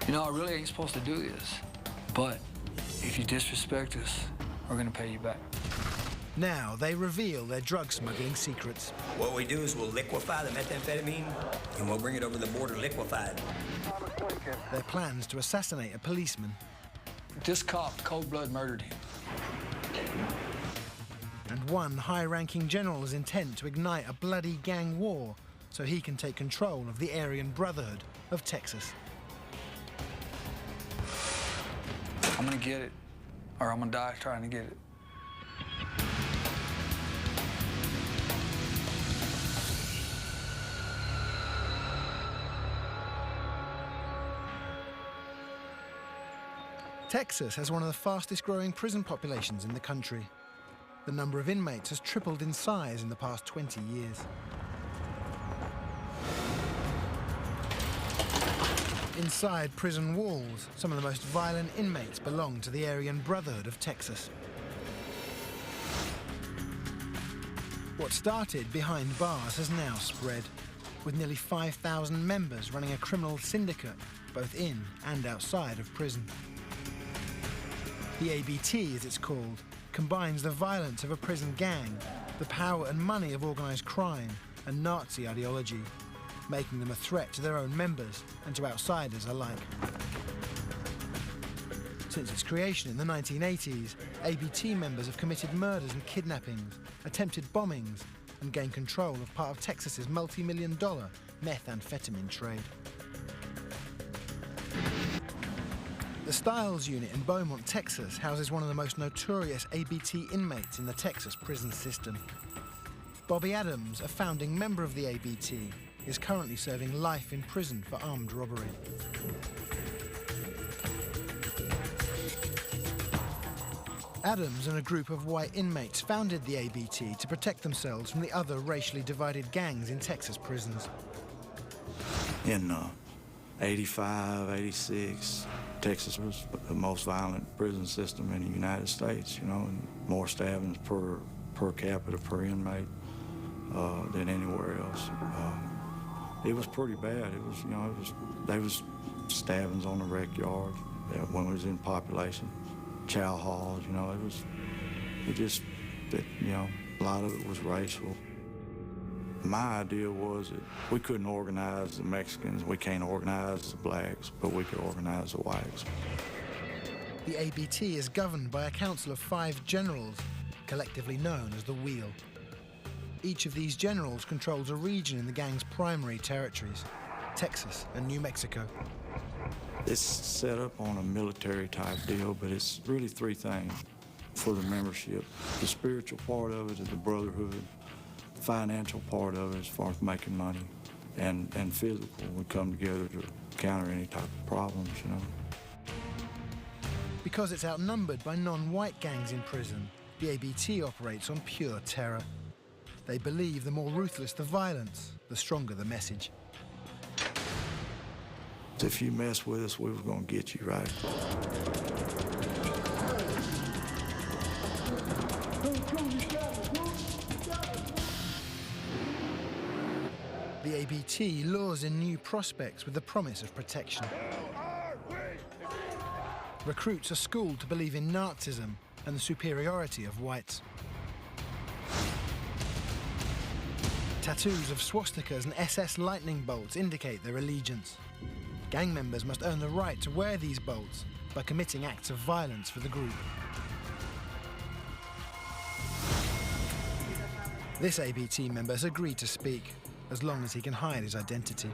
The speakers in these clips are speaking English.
You know, I really ain't supposed to do this, but if you disrespect us, we're gonna pay you back. Now they reveal their drug smuggling secrets. What we do is we'll liquefy the methamphetamine and we'll bring it over the border liquefied. Their plans to assassinate a policeman. This cop cold blood murdered him. And one high-ranking general's intent to ignite a bloody gang war so he can take control of the Aryan Brotherhood of Texas. I'm gonna get it, or I'm gonna die trying to get it. Texas has one of the fastest-growing prison populations in the country. The number of inmates has tripled in size in the past 20 years. Inside prison walls, some of the most violent inmates belong to the Aryan Brotherhood of Texas. What started behind bars has now spread, with nearly 5,000 members running a criminal syndicate, both in and outside of prison. The ABT, as it's called, combines the violence of a prison gang, the power and money of organised crime, and Nazi ideology, making them a threat to their own members and to outsiders alike. Since its creation in the 1980s, ABT members have committed murders and kidnappings, attempted bombings, and gained control of part of Texas's multi-million-dollar methamphetamine trade. The Stiles unit in Beaumont, Texas, houses one of the most notorious ABT inmates in the Texas prison system. Bobby Adams, a founding member of the ABT, is currently serving life in prison for armed robbery. Adams and a group of white inmates founded the ABT to protect themselves from the other racially divided gangs in Texas prisons. In 85, 86, Texas was the most violent prison system in the United States, you know, and more stabbings per capita, per inmate than anywhere else. It was pretty bad. It was, you know, there was stabbings on the rec yard when it was in population, chow halls, you know, you know, a lot of it was racial. My idea was that we couldn't organize the Mexicans, we can't organize the blacks, but we could organize the whites. The ABT is governed by a council of 5 generals, collectively known as the Wheel. Each of these generals controls a region in the gang's primary territories, Texas and New Mexico. It's set up on a military-type deal, but it's really 3 things for the membership. The spiritual part of it is the brotherhood, financial part of it as far as making money, and physical. We come together to counter any type of problems, you know. Because it's outnumbered by non-white gangs in prison, the ABT operates on pure terror. They believe the more ruthless the violence, the stronger the message. If you mess with us, we were going to get you, right? The ABT lures in new prospects with the promise of protection. Recruits are schooled to believe in Nazism and the superiority of whites. Tattoos of swastikas and SS lightning bolts indicate their allegiance. Gang members must earn the right to wear these bolts by committing acts of violence for the group. This ABT member has agreed to speak, as long as he can hide his identity.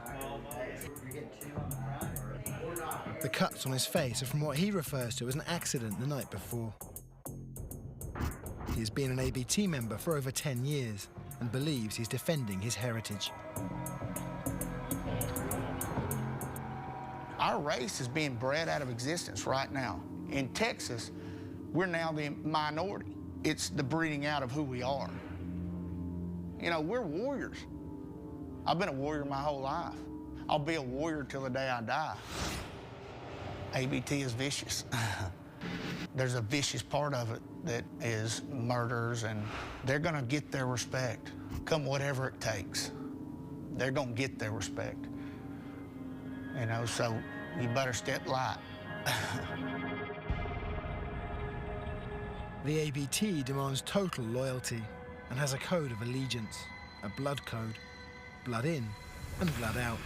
The cuts on his face are from what he refers to as an accident the night before. He has been an ABT member for over 10 years and believes he's defending his heritage. Our race is being bred out of existence right now. In Texas, we're now the minority. It's the breeding out of who we are. You know, we're warriors. I've been a warrior my whole life. I'll be a warrior till the day I die. ABT is vicious. There's a vicious part of it that is murders, and they're gonna get their respect, come whatever it takes. They're gonna get their respect. You know, so you better step light. The ABT demands total loyalty and has a code of allegiance, a blood code, blood in and blood out.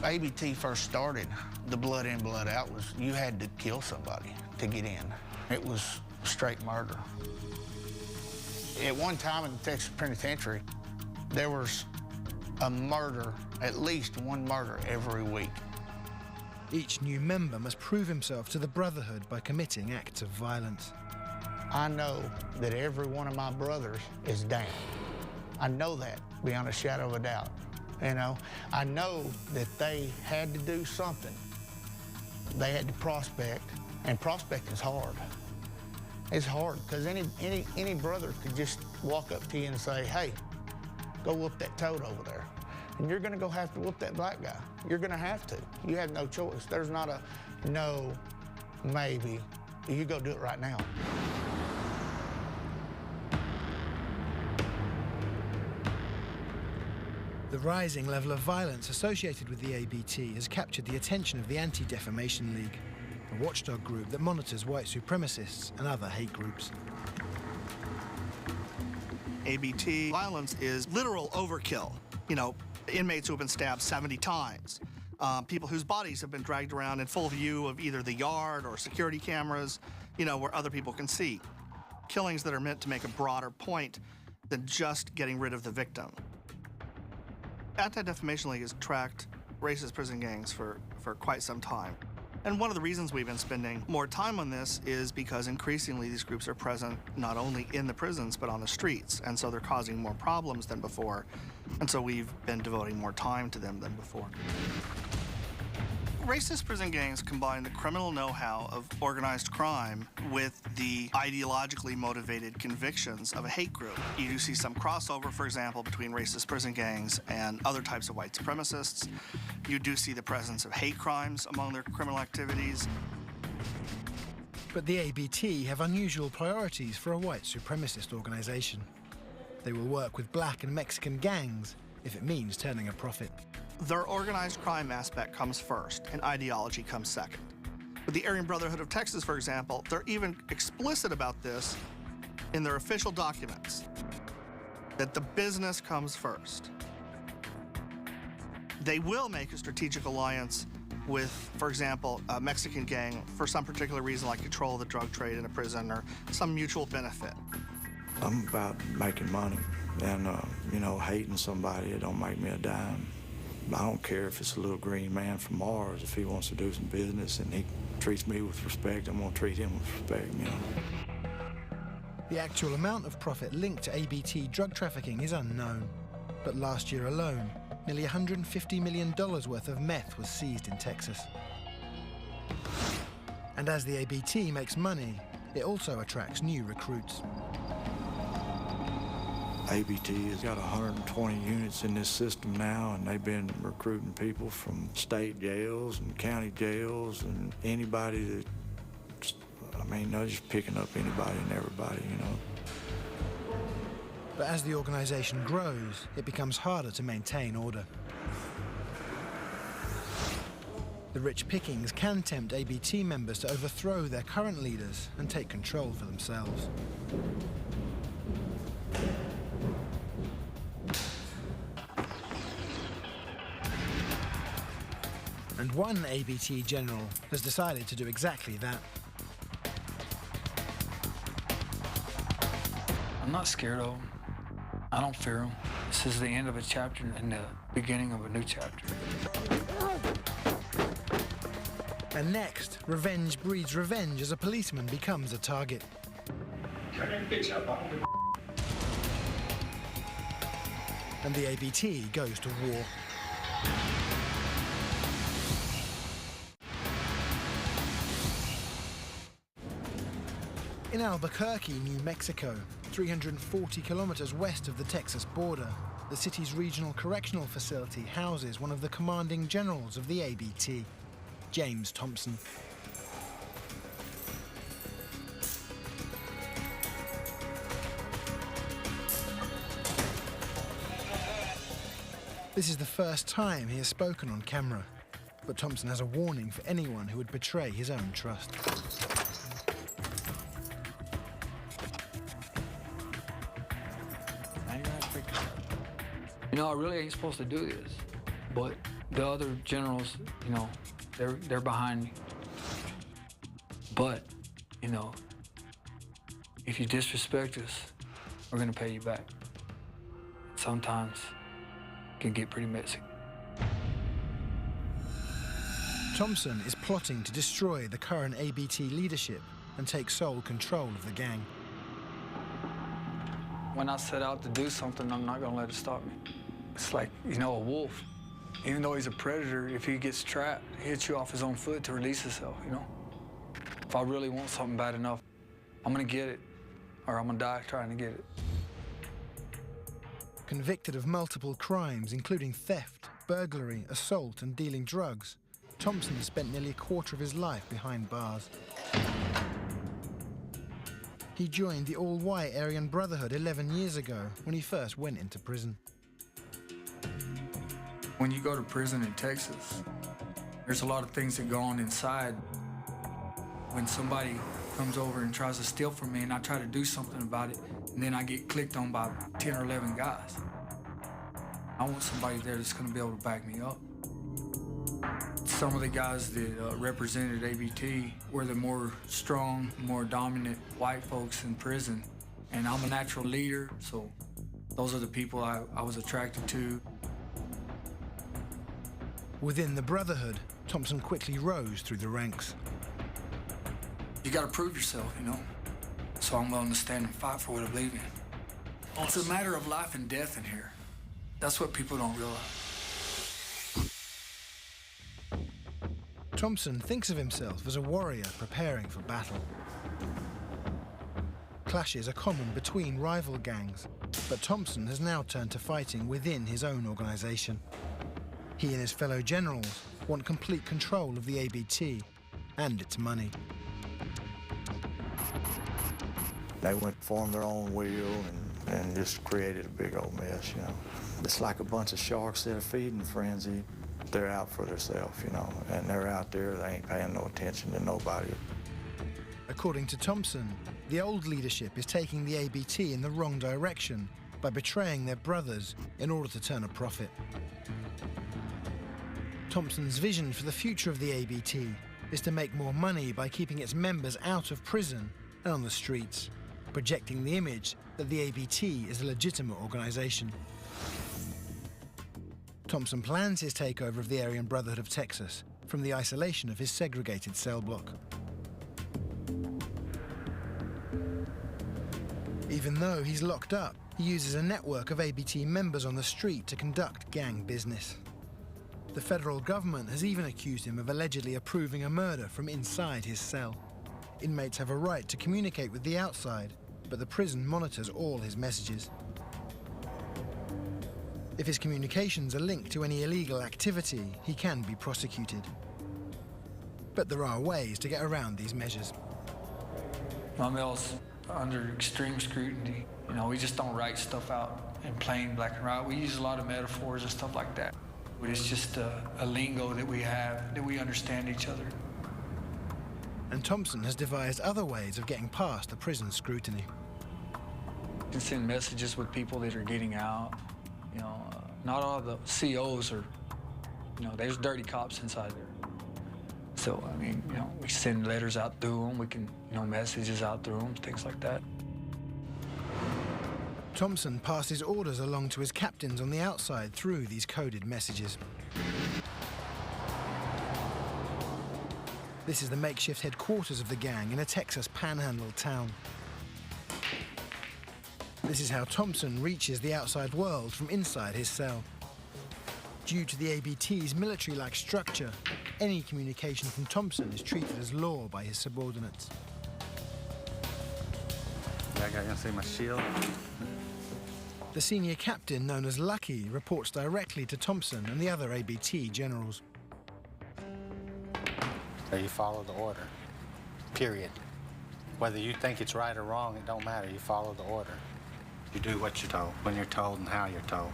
ABT first started, the blood in, blood out was you had to kill somebody to get in. It was straight murder. At one time in the Texas Penitentiary, there was a murder, at least one murder every week. Each new member must prove himself to the Brotherhood by committing acts of violence. I know that every one of my brothers is down. I know that beyond a shadow of a doubt. You know, I know that they had to do something. They had to prospect, and prospecting's hard. It's hard because any brother could just walk up to you and say, hey, go whoop that toad over there. And you're gonna go have to whoop that black guy. You're gonna have to. You have no choice. There's not a no, maybe. You go do it right now. The rising level of violence associated with the ABT has captured the attention of the Anti-Defamation League, a watchdog group that monitors white supremacists and other hate groups. ABT violence is literal overkill. You know, inmates who have been stabbed 70 times, people whose bodies have been dragged around in full view of either the yard or security cameras, you know, where other people can see. Killings that are meant to make a broader point than just getting rid of the victim. Anti-Defamation League has tracked racist prison gangs for quite some time. And one of the reasons we've been spending more time on this is because increasingly these groups are present not only in the prisons, but on the streets. And so they're causing more problems than before. And so we've been devoting more time to them than before. Racist prison gangs combine the criminal know-how of organized crime with the ideologically motivated convictions of a hate group. You do see some crossover, for example, between racist prison gangs and other types of white supremacists. You do see the presence of hate crimes among their criminal activities. But the ABT have unusual priorities for a white supremacist organization. They will work with black and Mexican gangs if it means turning a profit. Their organized crime aspect comes first, and ideology comes second. With the Aryan Brotherhood of Texas, for example, they're even explicit about this in their official documents, that the business comes first. They will make a strategic alliance with, for example, a Mexican gang for some particular reason, like control of the drug trade in a prison or some mutual benefit. I'm about making money, and, you know, hating somebody, it don't make me a dime. I don't care if it's a little green man from Mars. If he wants to do some business and he treats me with respect, I'm gonna treat him with respect, you know. The actual amount of profit linked to ABT drug trafficking is unknown. But last year alone, nearly $150 million worth of meth was seized in Texas. And as the ABT makes money, it also attracts new recruits. ABT has got 120 units in this system now, and they've been recruiting people from state jails and county jails and anybody that, I mean, they're just picking up anybody and everybody, you know. But as the organization grows, it becomes harder to maintain order. The rich pickings can tempt ABT members to overthrow their current leaders and take control for themselves. And one ABT general has decided to do exactly that. I'm not scared of them. I don't fear them. This is the end of a chapter and the beginning of a new chapter. And next, revenge breeds revenge as a policeman becomes a target. And the ABT goes to war. In Albuquerque, New Mexico, 340 kilometers west of the Texas border, the city's regional correctional facility houses one of the commanding generals of the ABT, James Thompson. This is the first time he has spoken on camera, but Thompson has a warning for anyone who would betray his own trust. You know, I really ain't supposed to do this, but the other generals, you know, they're behind me. But, you know, if you disrespect us, we're gonna pay you back. Sometimes it can get pretty messy. Thompson is plotting to destroy the current ABT leadership and take sole control of the gang. When I set out to do something, I'm not gonna let it stop me. It's like, you know, a wolf. Even though he's a predator, if he gets trapped, he hits you off his own foot to release himself, you know? If I really want something bad enough, I'm gonna get it, or I'm gonna die trying to get it. Convicted of multiple crimes, including theft, burglary, assault, and dealing drugs, Thompson spent nearly a quarter of his life behind bars. He joined the all-white Aryan Brotherhood 11 years ago when he first went into prison. When you go to prison in Texas, there's a lot of things that go on inside. When somebody comes over and tries to steal from me and I try to do something about it, and then I get clicked on by 10 or 11 guys, I want somebody there that's gonna be able to back me up. Some of the guys that represented ABT were the more strong, more dominant white folks in prison. And I'm a natural leader, so those are the people I was attracted to. Within the Brotherhood, Thompson quickly rose through the ranks. You gotta prove yourself, you know? So I'm willing to stand and fight for what I believe in. It's a matter of life and death in here. That's what people don't realize. Thompson thinks of himself as a warrior preparing for battle. Clashes are common between rival gangs, but Thompson has now turned to fighting within his own organisation. He and his fellow generals want complete control of the ABT and its money. They went formed their own wheel and just created a big old mess, you know. It's like a bunch of sharks that are feeding frenzy. They're out for themselves, you know, and they're out there, they ain't paying no attention to nobody. According to Thompson, the old leadership is taking the ABT in the wrong direction by betraying their brothers in order to turn a profit. Thompson's vision for the future of the ABT is to make more money by keeping its members out of prison and on the streets, projecting the image that the ABT is a legitimate organisation. Thompson plans his takeover of the Aryan Brotherhood of Texas from the isolation of his segregated cell block. Even though he's locked up, he uses a network of ABT members on the street to conduct gang business. The federal government has even accused him of allegedly approving a murder from inside his cell. Inmates have a right to communicate with the outside, but the prison monitors all his messages. If his communications are linked to any illegal activity, he can be prosecuted. But there are ways to get around these measures. My mail's under extreme scrutiny. You know, we just don't write stuff out in plain black and white. We use a lot of metaphors and stuff like that. But it's just a lingo that we have, that we understand each other. And Thompson has devised other ways of getting past the prison scrutiny. You can send messages with people that are getting out. You know, not all the COs are, you know, there's dirty cops inside there. So, I mean, you know, we send letters out through them. We can, you know, messages out through them, things like that. Thompson passes orders along to his captains on the outside through these coded messages. This is the makeshift headquarters of the gang in a Texas panhandle town. This is how Thompson reaches the outside world from inside his cell. Due to the ABT's military-like structure, any communication from Thompson is treated as law by his subordinates. I gotta see my shield. The senior captain, known as Lucky, reports directly to Thompson and the other ABT generals. So you follow the order, period. Whether you think it's right or wrong, it don't matter. You follow the order. You do what you're told, when you're told, and how you're told.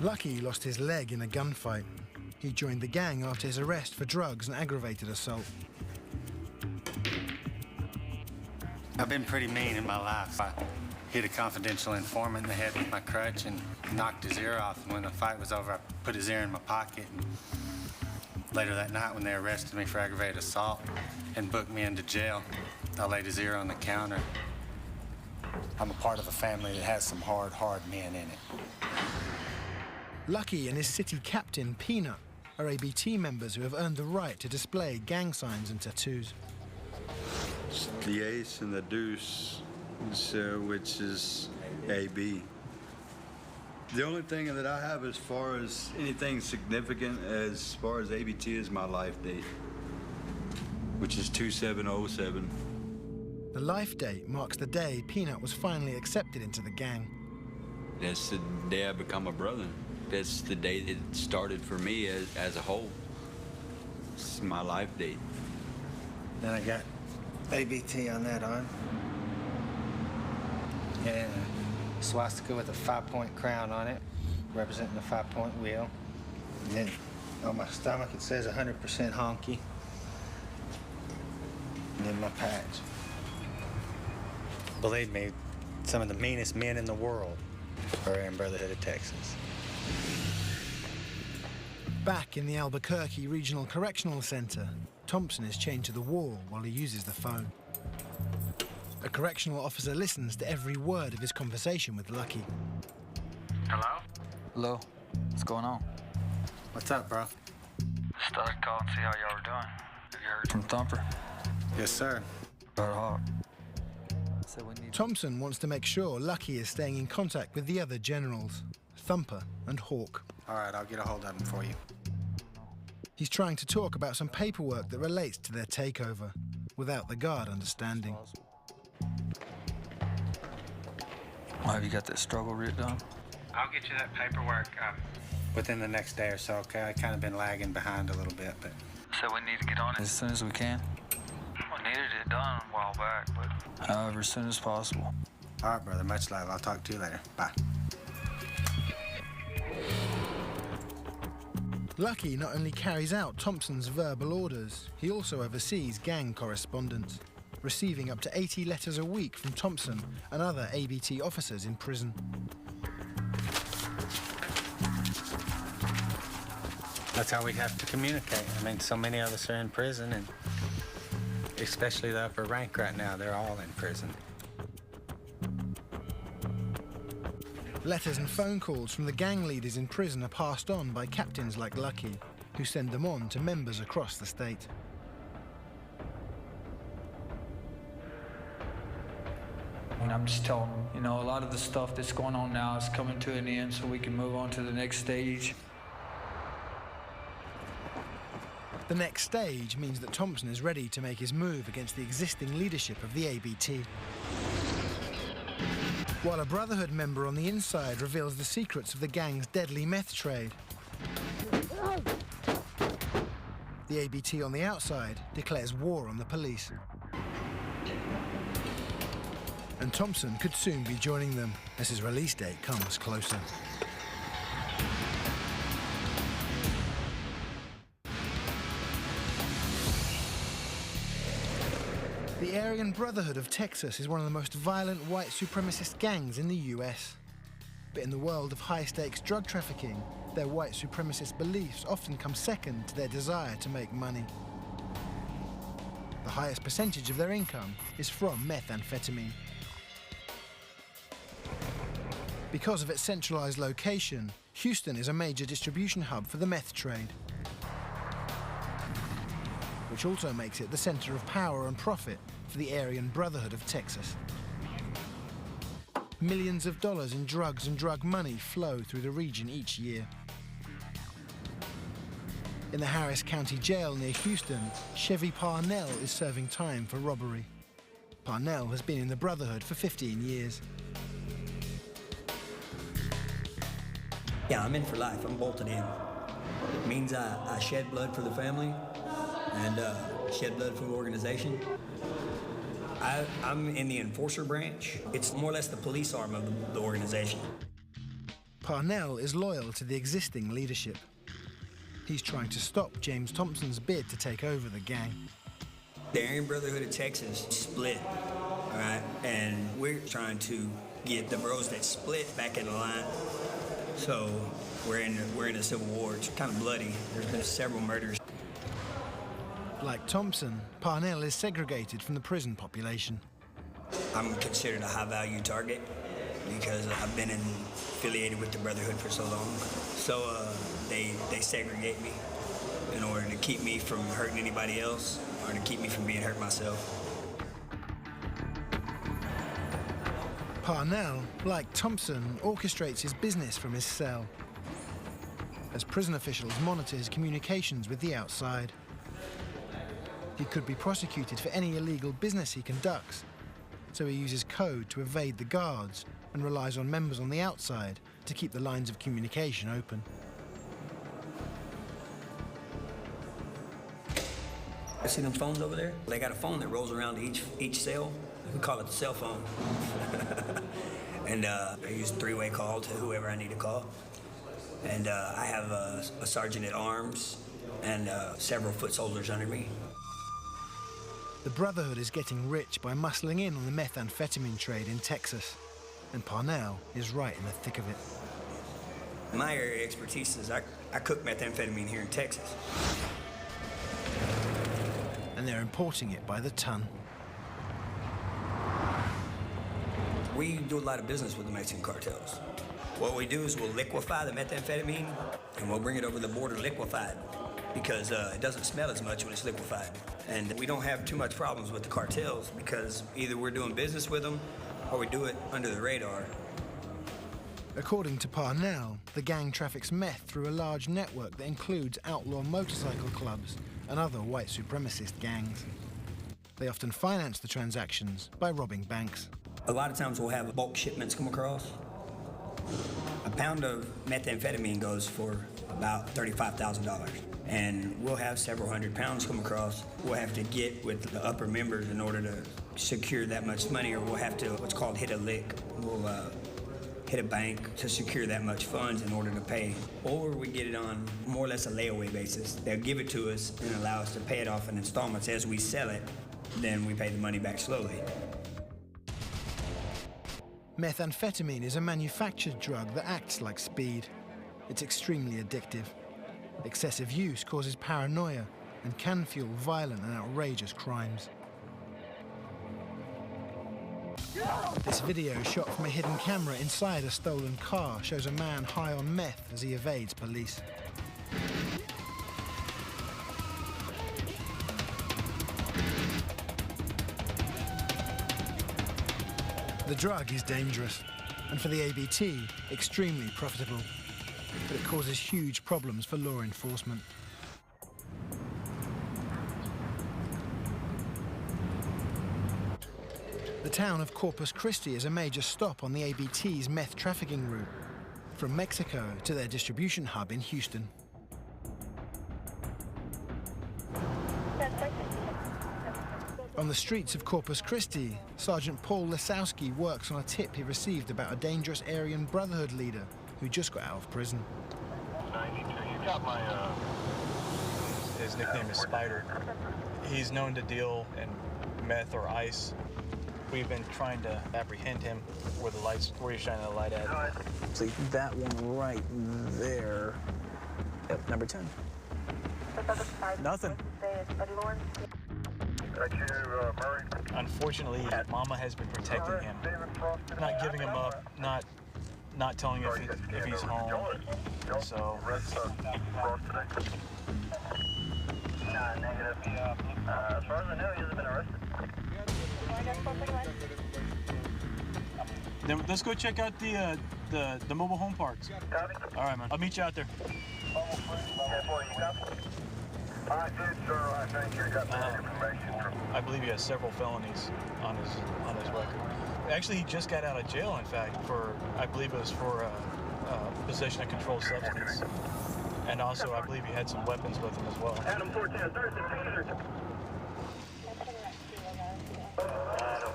Lucky lost his leg in a gunfight. He joined the gang after his arrest for drugs and aggravated assault. I've been pretty mean in my life. I hit a confidential informant in the head with my crutch and knocked his ear off. And when the fight was over, I put his ear in my pocket. And later that night, when they arrested me for aggravated assault and booked me into jail, I laid his ear on the counter. I'm a part of a family that has some hard men in it. Lucky and his city captain, Peanut, are ABT members who have earned the right to display gang signs and tattoos. It's the ace and the deuce, which is AB. The only thing that I have as far as anything significant as far as ABT is my life date, which is 2707. The life date marks the day Peanut was finally accepted into the gang. That's the day I become a brother. That's the day it started for me as a whole. It's my life date. Then I got ABT on that arm. And a swastika with a 5-point crown on it, representing the 5-point wheel. And then on my stomach it says 100% honky. And then my patch. Believe me, some of the meanest men in the world are Aryan Brotherhood of Texas. Back in the Albuquerque Regional Correctional Center, Thompson is chained to the wall while he uses the phone. A correctional officer listens to every word of his conversation with Lucky. Hello? Hello. What's going on? What's up, bro? Just thought I'd call and see how y'all were doing. Have you heard From Thumper? Yes, sir. About Hawk. Thompson wants to make sure Lucky is staying in contact with the other generals, Thumper and Hawk. All right, I'll get a hold of him for you. He's trying to talk about some paperwork that relates to their takeover, without the guard understanding. Well, have you got that struggle writ done? I'll get you that paperwork within the next day or so, okay? I've kind of been lagging behind a little bit, but... So we need to get on it as soon as we can. We needed it done a while back, but however, as soon as possible. All right, brother. Much love. I'll talk to you later. Bye. Lucky not only carries out Thompson's verbal orders, he also oversees gang correspondence, receiving up to 80 letters a week from Thompson and other ABT officers in prison. That's how we have to communicate. I mean, so many of us are in prison, and especially the upper rank right now, they're all in prison. Letters and phone calls from the gang leaders in prison are passed on by captains like Lucky, who send them on to members across the state. And I'm just telling them, you know, a lot of the stuff that's going on now is coming to an end so we can move on to the next stage. The next stage means that Thompson is ready to make his move against the existing leadership of the ABT. While a Brotherhood member on the inside reveals the secrets of the gang's deadly meth trade, the ABT on the outside declares war on the police. And Thompson could soon be joining them as his release date comes closer. The Aryan Brotherhood of Texas is one of the most violent white supremacist gangs in the US. But in the world of high-stakes drug trafficking, their white supremacist beliefs often come second to their desire to make money. The highest percentage of their income is from methamphetamine. Because of its centralized location, Houston is a major distribution hub for the meth trade, which also makes it the center of power and profit for the Aryan Brotherhood of Texas. Millions of dollars in drugs and drug money flow through the region each year. In the Harris County Jail near Houston, Chevy Parnell is serving time for robbery. Parnell has been in the Brotherhood for 15 years. Yeah, I'm in for life. I'm bolted in. It means I shed blood for the family and shed blood for the organization. I'm in the enforcer branch. It's more or less the police arm of the organization. Parnell is loyal to the existing leadership. He's trying to stop James Thompson's bid to take over the gang. The Aryan Brotherhood of Texas split, all right? And we're trying to get the bros that split back in the line. So we're in a civil war. It's kind of bloody. There's been several murders. Like Thompson, Parnell is segregated from the prison population. I'm considered a high-value target because I've been affiliated with the Brotherhood for so long. So they segregate me in order to keep me from hurting anybody else or to keep me from being hurt myself. Parnell, like Thompson, orchestrates his business from his cell as prison officials monitor his communications with the outside. He could be prosecuted for any illegal business he conducts, so he uses code to evade the guards and relies on members on the outside to keep the lines of communication open. See them phones over there? They got a phone that rolls around to each cell. We call it the cell phone. And I use a three-way call to whoever I need to call. And I have a sergeant at arms and several foot soldiers under me. The Brotherhood is getting rich by muscling in on the methamphetamine trade in Texas, and Parnell is right in the thick of it. My area of expertise is I cook methamphetamine here in Texas. And they're importing it by the ton. We do a lot of business with the Mexican cartels. What we do is we'll liquefy the methamphetamine and we'll bring it over the border liquefied because it doesn't smell as much when it's liquefied. And we don't have too much problems with the cartels because either we're doing business with them or we do it under the radar. According to Parnell, the gang traffics meth through a large network that includes outlaw motorcycle clubs and other white supremacist gangs. They often finance the transactions by robbing banks. A lot of times we'll have bulk shipments come across. A pound of methamphetamine goes for about $35,000. And we'll have several hundred pounds come across. We'll have to get with the upper members in order to secure that much money, or we'll have to what's called hit a lick. We'll hit a bank to secure that much funds in order to pay. Or we get it on more or less a layaway basis. They'll give it to us and allow us to pay it off in installments. As we sell it, then we pay the money back slowly. Methamphetamine is a manufactured drug that acts like speed. It's extremely addictive. Excessive use causes paranoia and can fuel violent and outrageous crimes. This video, shot from a hidden camera inside a stolen car, shows a man high on meth as he evades police. The drug is dangerous, and for the ABT, extremely profitable. But it causes huge problems for law enforcement. The town of Corpus Christi is a major stop on the ABT's meth trafficking route, from Mexico to their distribution hub in Houston. On the streets of Corpus Christi, Sergeant Paul Lesowski works on a tip he received about a dangerous Aryan Brotherhood leader who just got out of prison. 92, you got my, his nickname is Spider. He's known to deal in meth or ice. We've been trying to apprehend him where he's shining the light at. See, that one right there. Yep, number 10. Nothing. Unfortunately, Mama has been protecting him, not giving him up, not telling him if he's home. So. Negative. As far as I know, he hasn't been arrested. Then let's go check out the mobile home parks. All right, man. I'll meet you out there. I believe he has several felonies on his record. Actually, he just got out of jail, in fact, for, I believe it was for possession of controlled substance. And also, I believe he had some weapons with him as well.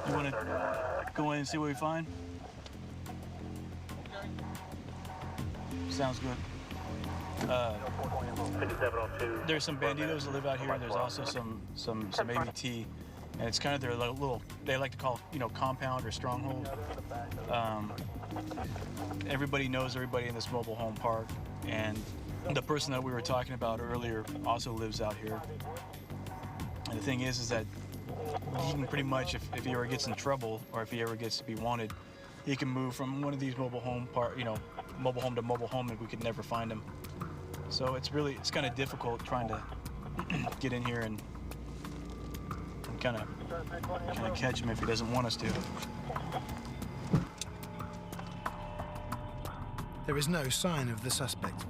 You want to go in and see what we find? Sounds good. There's some banditos that live out here. There's also some ABT, and it's kind of their little, they like to call, compound or stronghold. Everybody knows everybody in this mobile home park, and the person that we were talking about earlier also lives out here. And the thing is that he can pretty much, if he ever gets in trouble or if he ever gets to be wanted, he can move from one of these mobile home mobile home to mobile home, and we could never find him. So it's kind of difficult trying to get in here and kind of catch him if he doesn't want us to. There is no sign of the suspect.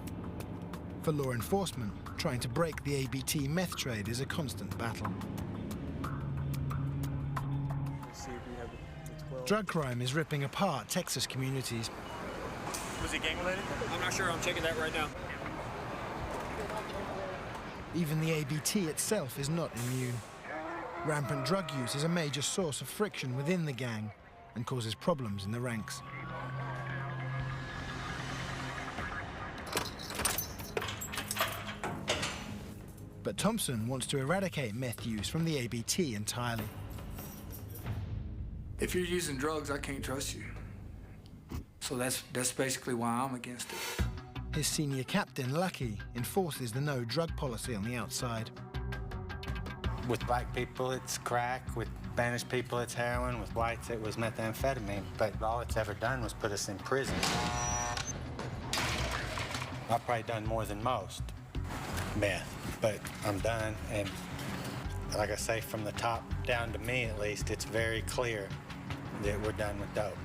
For law enforcement, trying to break the ABT meth trade is a constant battle. Drug crime is ripping apart Texas communities. Was he gang-related? I'm not sure. I'm checking that right now. Even the ABT itself is not immune. Rampant drug use is a major source of friction within the gang and causes problems in the ranks. But Thompson wants to eradicate meth use from the ABT entirely. If you're using drugs, I can't trust you. So that's basically why I'm against it. His senior captain, Lucky, enforces the no drug policy on the outside. With black people, it's crack. With Spanish people, it's heroin. With whites, it was methamphetamine. But all it's ever done was put us in prison. I've probably done more than most meth, but I'm done. And like I say, from the top down to me, at least, it's very clear that we're done with dope.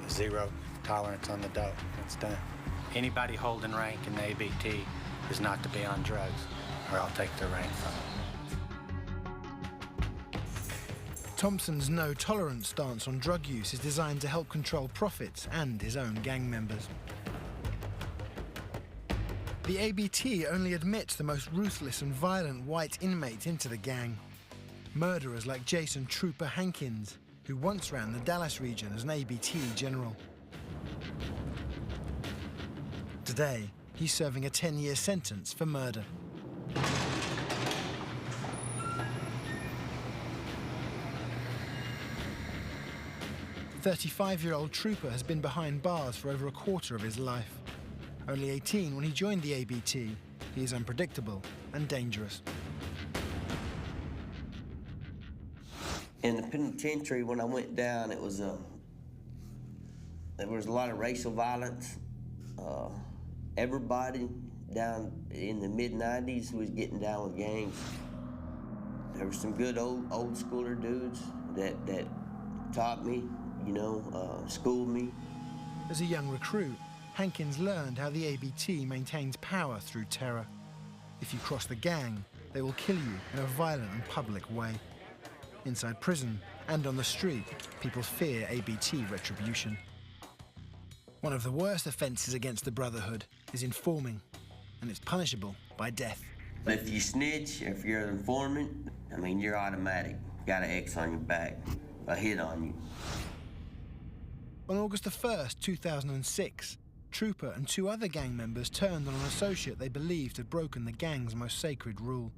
Zero tolerance on the dope. It's done. Anybody holding rank in the ABT is not to be on drugs, or I'll take their rank from them. Thompson's no-tolerance stance on drug use is designed to help control profits and his own gang members. The ABT only admits the most ruthless and violent white inmates into the gang. Murderers like Jason Trooper Hankins, who once ran the Dallas region as an ABT general. Today, he's serving a 10-year sentence for murder. 35-year-old Trooper has been behind bars for over a quarter of his life. Only 18 when he joined the ABT, he is unpredictable and dangerous. In the penitentiary, when I went down, there was a lot of racial violence. Everybody down in the mid-90s was getting down with gangs. There were some good old schooler dudes that taught me, schooled me. As a young recruit, Hankins learned how the ABT maintains power through terror. If you cross the gang, they will kill you in a violent and public way. Inside prison and on the street, people fear ABT retribution. One of the worst offences against the Brotherhood is informing, and it's punishable by death. If you snitch, if you're an informant, you're automatic. Got an X on your back, a hit on you. On August 1st, 2006, Trooper and 2 other gang members turned on an associate they believed had broken the gang's most sacred rule.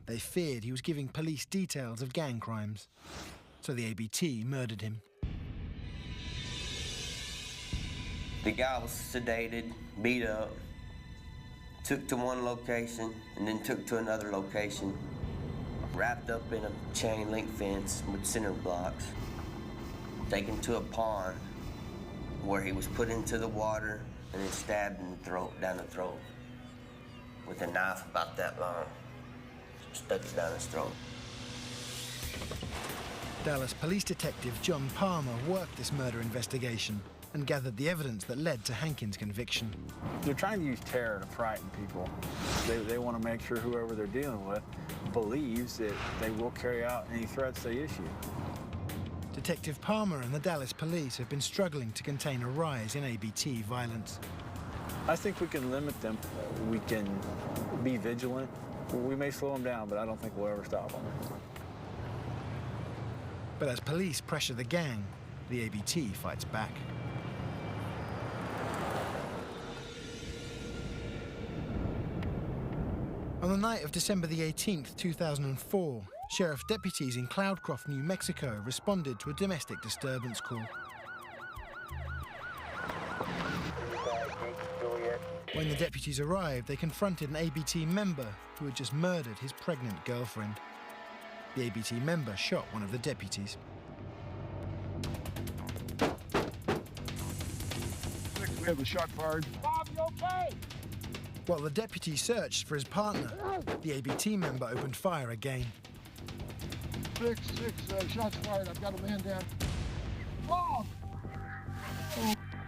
They feared he was giving police details of gang crimes, so the ABT murdered him. The guy was sedated, beat up, took to one location, and then took to another location, wrapped up in a chain link fence with cinder blocks, taken to a pond where he was put into the water and then stabbed in the throat, down the throat, with a knife about that long. Stuck it down his throat. Dallas police detective John Palmer worked this murder investigation and gathered the evidence that led to Hankins' conviction. They're trying to use terror to frighten people. They want to make sure whoever they're dealing with believes that they will carry out any threats they issue. Detective Palmer and the Dallas police have been struggling to contain a rise in ABT violence. I think we can limit them. We can be vigilant. We may slow them down, but I don't think we'll ever stop them. But as police pressure the gang, the ABT fights back. On the night of December the 18th, 2004, sheriff deputies in Cloudcroft, New Mexico, responded to a domestic disturbance call. When the deputies arrived, they confronted an ABT member who had just murdered his pregnant girlfriend. The ABT member shot one of the deputies. We have a shot fired. Bob, you okay? While the deputy searched for his partner, the ABT member opened fire again. 6, shots fired. I've got a man down. Bob!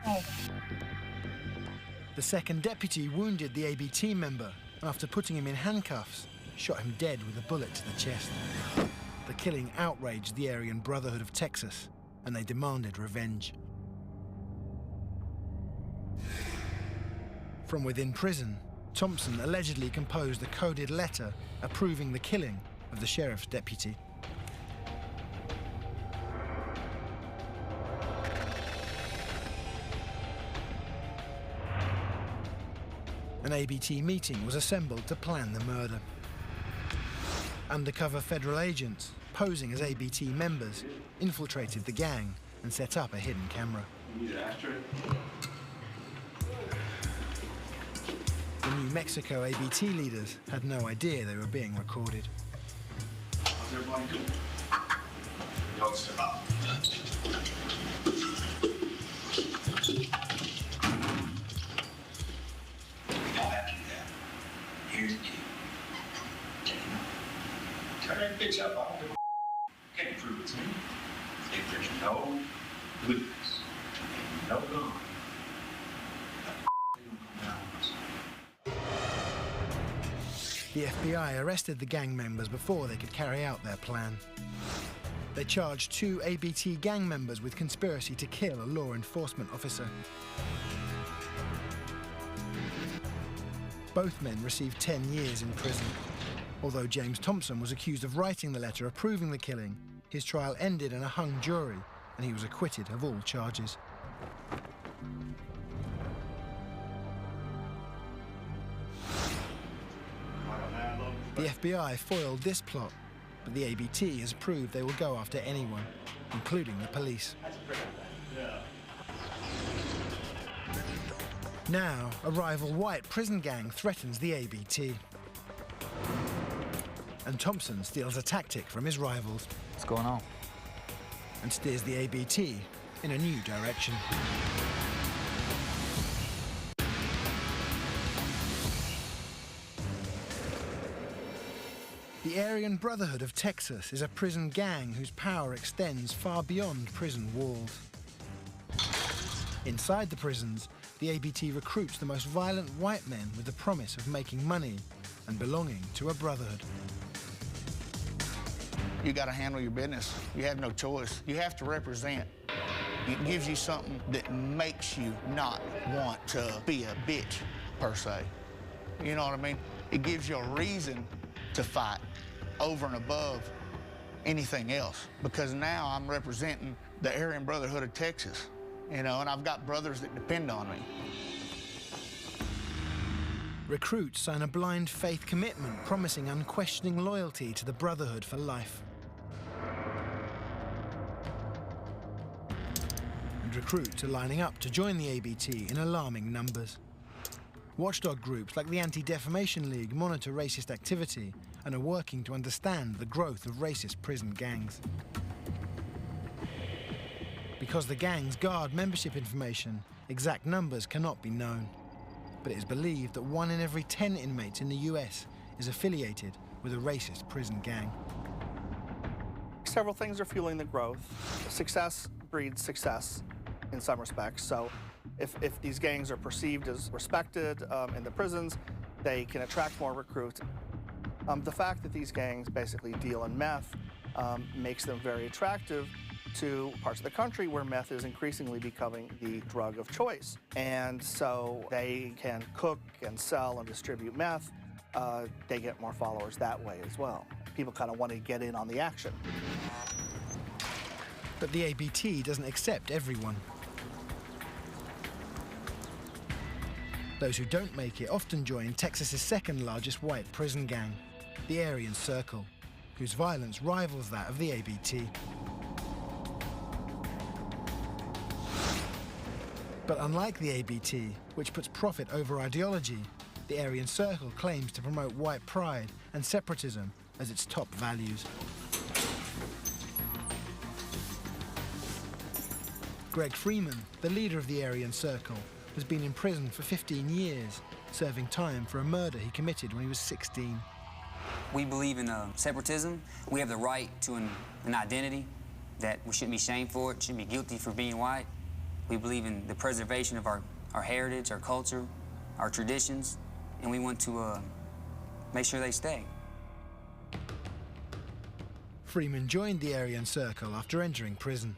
Oh. The second deputy wounded the ABT member, and after putting him in handcuffs, shot him dead with a bullet to the chest. The killing outraged the Aryan Brotherhood of Texas, and they demanded revenge. From within prison, Thompson allegedly composed a coded letter approving the killing of the sheriff's deputy. An ABT meeting was assembled to plan the murder. Undercover federal agents, posing as ABT members, infiltrated the gang and set up a hidden camera. The New Mexico ABT leaders had no idea they were being recorded. How's everybody doing? Y'all step up. Here's the key. Turn that bitch up. I don't give a can't prove it to me. If there's no witness, no gun, The FBI arrested the gang members before they could carry out their plan. They charged 2 ABT gang members with conspiracy to kill a law enforcement officer. Both men received 10 years in prison. Although James Thompson was accused of writing the letter approving the killing, his trial ended in a hung jury, and he was acquitted of all charges. The FBI foiled this plot, but the ABT has proved they will go after anyone, including the police. Now, a rival white prison gang threatens the ABT. And Thompson steals a tactic from his rivals. What's going on? And steers the ABT in a new direction. The Aryan Brotherhood of Texas is a prison gang whose power extends far beyond prison walls. Inside the prisons, the ABT recruits the most violent white men with the promise of making money and belonging to a brotherhood. You got to handle your business. You have no choice. You have to represent. It gives you something that makes you not want to be a bitch, per se. You know what I mean? It gives you a reason to fight over and above anything else, because now I'm representing the Aryan Brotherhood of Texas, you know, and I've got brothers that depend on me. Recruits sign a blind faith commitment promising unquestioning loyalty to the Brotherhood for life. And recruits are lining up to join the ABT in alarming numbers. Watchdog groups like the Anti-Defamation League monitor racist activity and are working to understand the growth of racist prison gangs. Because the gangs guard membership information, exact numbers cannot be known. But it is believed that 1 in every 10 inmates in the US is affiliated with a racist prison gang. Several things are fueling the growth. Success breeds success in some respects. So if these gangs are perceived as respected in the prisons, they can attract more recruits. The fact that these gangs basically deal in meth makes them very attractive to parts of the country where meth is increasingly becoming the drug of choice. And so they can cook and sell and distribute meth. They get more followers that way as well. People kind of want to get in on the action. But the ABT doesn't accept everyone. Those who don't make it often join Texas's second largest white prison gang, the Aryan Circle, whose violence rivals that of the ABT. But unlike the ABT, which puts profit over ideology, the Aryan Circle claims to promote white pride and separatism as its top values. Greg Freeman, the leader of the Aryan Circle, has been in prison for 15 years, serving time for a murder he committed when he was 16. We believe in separatism. We have the right to an identity, that we shouldn't be shamed for it, shouldn't be guilty for being white. We believe in the preservation of our heritage, our culture, our traditions, and we want to make sure they stay. Freeman joined the Aryan Circle after entering prison.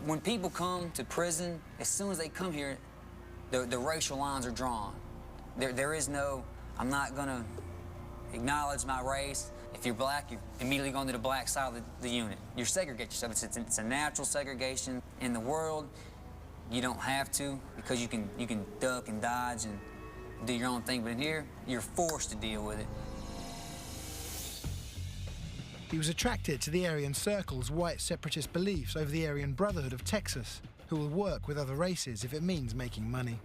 When people come to prison, as soon as they come here, the racial lines are drawn. There is no, I'm not gonna acknowledge my race. If you're black, you're immediately going to the black side of the unit. You segregate yourself. It's a natural segregation. In the world, you don't have to, because you can duck and dodge and do your own thing, but in here, you're forced to deal with it. He was attracted to the Aryan Circle's white separatist beliefs over the Aryan Brotherhood of Texas, who will work with other races if it means making money.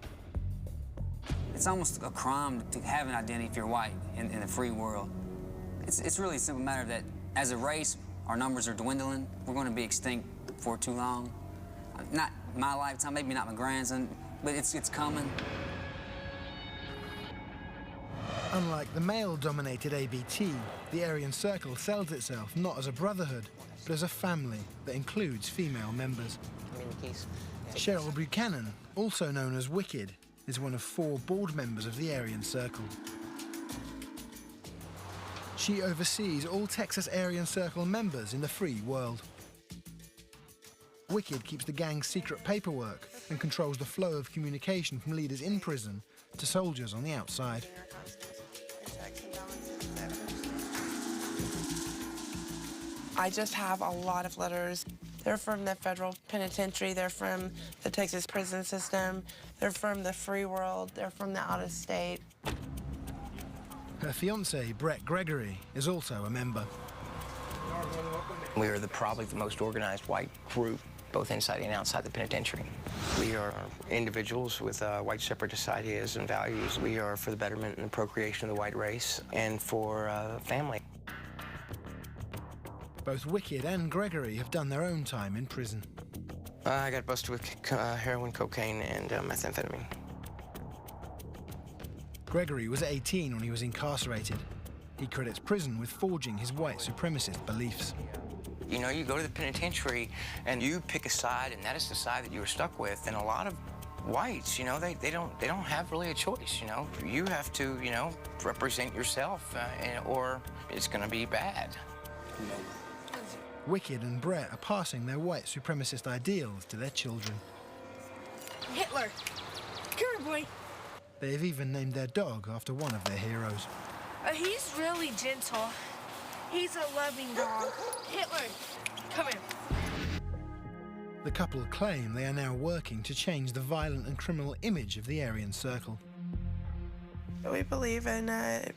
It's almost a crime to have an identity if you're white in the free world. It's really a simple matter that, as a race, our numbers are dwindling. We're going to be extinct before too long. Not my lifetime, maybe not my grandson, but it's coming. Unlike the male-dominated ABT, the Aryan Circle sells itself not as a brotherhood, but as a family that includes female members. Cheryl Buchanan, also known as Wicked, is one of 4 board members of the Aryan Circle. She oversees all Texas Aryan Circle members in the free world. Wicked keeps the gang's secret paperwork and controls the flow of communication from leaders in prison to soldiers on the outside. I just have a lot of letters. They're from the federal penitentiary, they're from the Texas prison system, they're from the free world, they're from the out-of-state. Her fiancé, Brett Gregory, is also a member. We are probably the most organized white group, both inside and outside the penitentiary. We are individuals with white separatist ideas and values. We are for the betterment and the procreation of the white race and for family. Both Wicked and Gregory have done their own time in prison. I got busted with heroin, cocaine, and methamphetamine. Gregory was 18 when he was incarcerated. He credits prison with forging his white supremacist beliefs. You know, you go to the penitentiary and you pick a side, and that is the side that you were stuck with. And a lot of whites, you know, they don't have really a choice. You know, you have to, you know, represent yourself, or it's going to be bad. Wicked and Brett are passing their white supremacist ideals to their children. Hitler! Come here, boy. They have even named their dog after one of their heroes. He's really gentle. He's a loving dog. Hitler, come here. The couple claim they are now working to change the violent and criminal image of the Aryan Circle. We believe in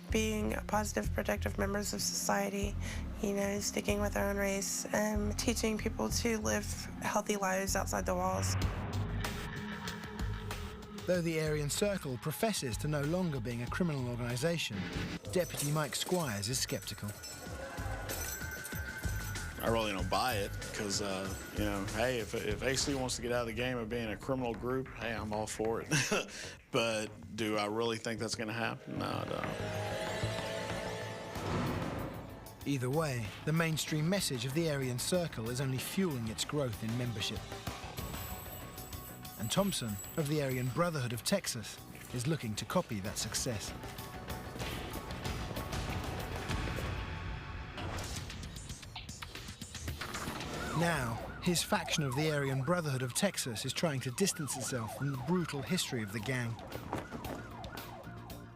being positive, protective members of society, you know, sticking with our own race, and teaching people to live healthy lives outside the walls. Though the Aryan Circle professes to no longer being a criminal organization, Deputy Mike Squires is skeptical. I really don't buy it because, you know, hey, if AC wants to get out of the game of being a criminal group, hey, I'm all for it. But do I really think that's going to happen? No, I don't. Either way, the mainstream message of the Aryan Circle is only fueling its growth in membership. And Thompson, of the Aryan Brotherhood of Texas, is looking to copy that success. Now, his faction of the Aryan Brotherhood of Texas is trying to distance itself from the brutal history of the gang.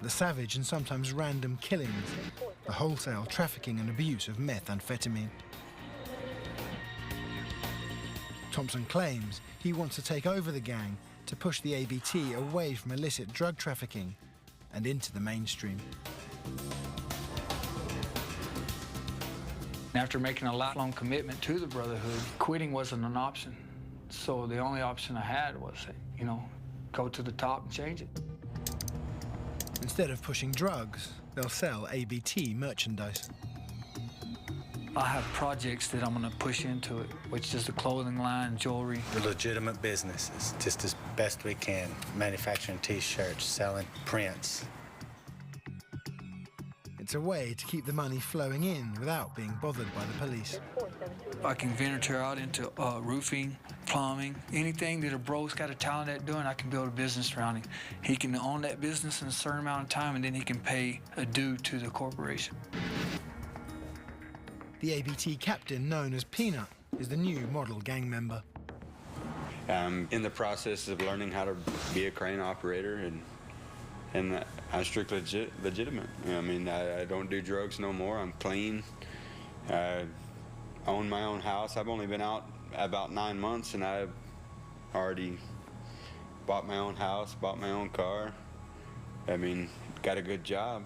The savage and sometimes random killings, the wholesale trafficking and abuse of methamphetamine. Thompson claims he wants to take over the gang to push the ABT away from illicit drug trafficking and into the mainstream. After making a lifelong commitment to the Brotherhood, quitting wasn't an option. So the only option I had was, you know, go to the top and change it. Instead of pushing drugs, they'll sell ABT merchandise. I have projects that I'm going to push into it, which is the clothing line, jewelry. We're legitimate businesses, just as best we can, manufacturing T-shirts, selling prints. It's a way to keep the money flowing in without being bothered by the police. I can venture out into roofing, plumbing, anything that a bro's got a talent at doing, I can build a business around him. He can own that business in a certain amount of time, and then he can pay a due to the corporation. The ABT captain, known as Peanut, is the new model gang member. I'm in the process of learning how to be a crane operator, and I'm strictly legitimate. I mean, I don't do drugs no more. I'm clean. I own my own house. I've only been out about 9 months, and I've already bought my own house, bought my own car. I mean, got a good job.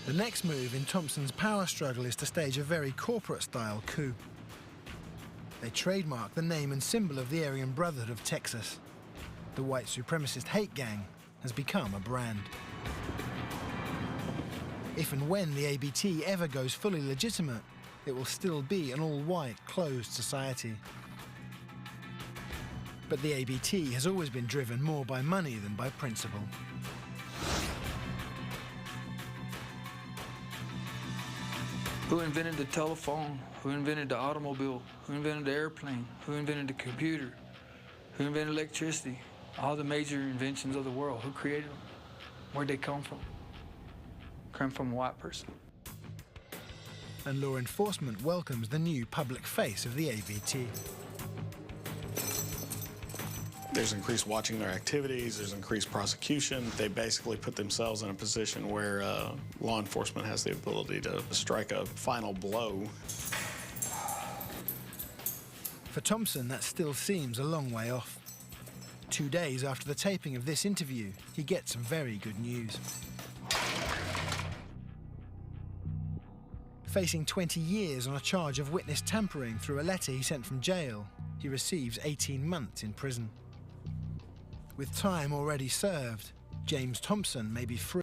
The next move in Thompson's power struggle is to stage a very corporate-style coup. They trademark the name and symbol of the Aryan Brotherhood of Texas. The white supremacist hate gang has become a brand. If and when the ABT ever goes fully legitimate, it will still be an all-white, closed society. But the ABT has always been driven more by money than by principle. Who invented the telephone? Who invented the automobile? Who invented the airplane? Who invented the computer? Who invented electricity? All the major inventions of the world. Who created them? Where'd they come from? Come from a white person. And law enforcement welcomes the new public face of the ABT. There's increased watching their activities, there's increased prosecution. They basically put themselves in a position where law enforcement has the ability to strike a final blow. For Thompson, that still seems a long way off. 2 days after the taping of this interview, he gets some very good news. Facing 20 years on a charge of witness tampering through a letter he sent from jail, he receives 18 months in prison. With time already served, James Thompson may be free.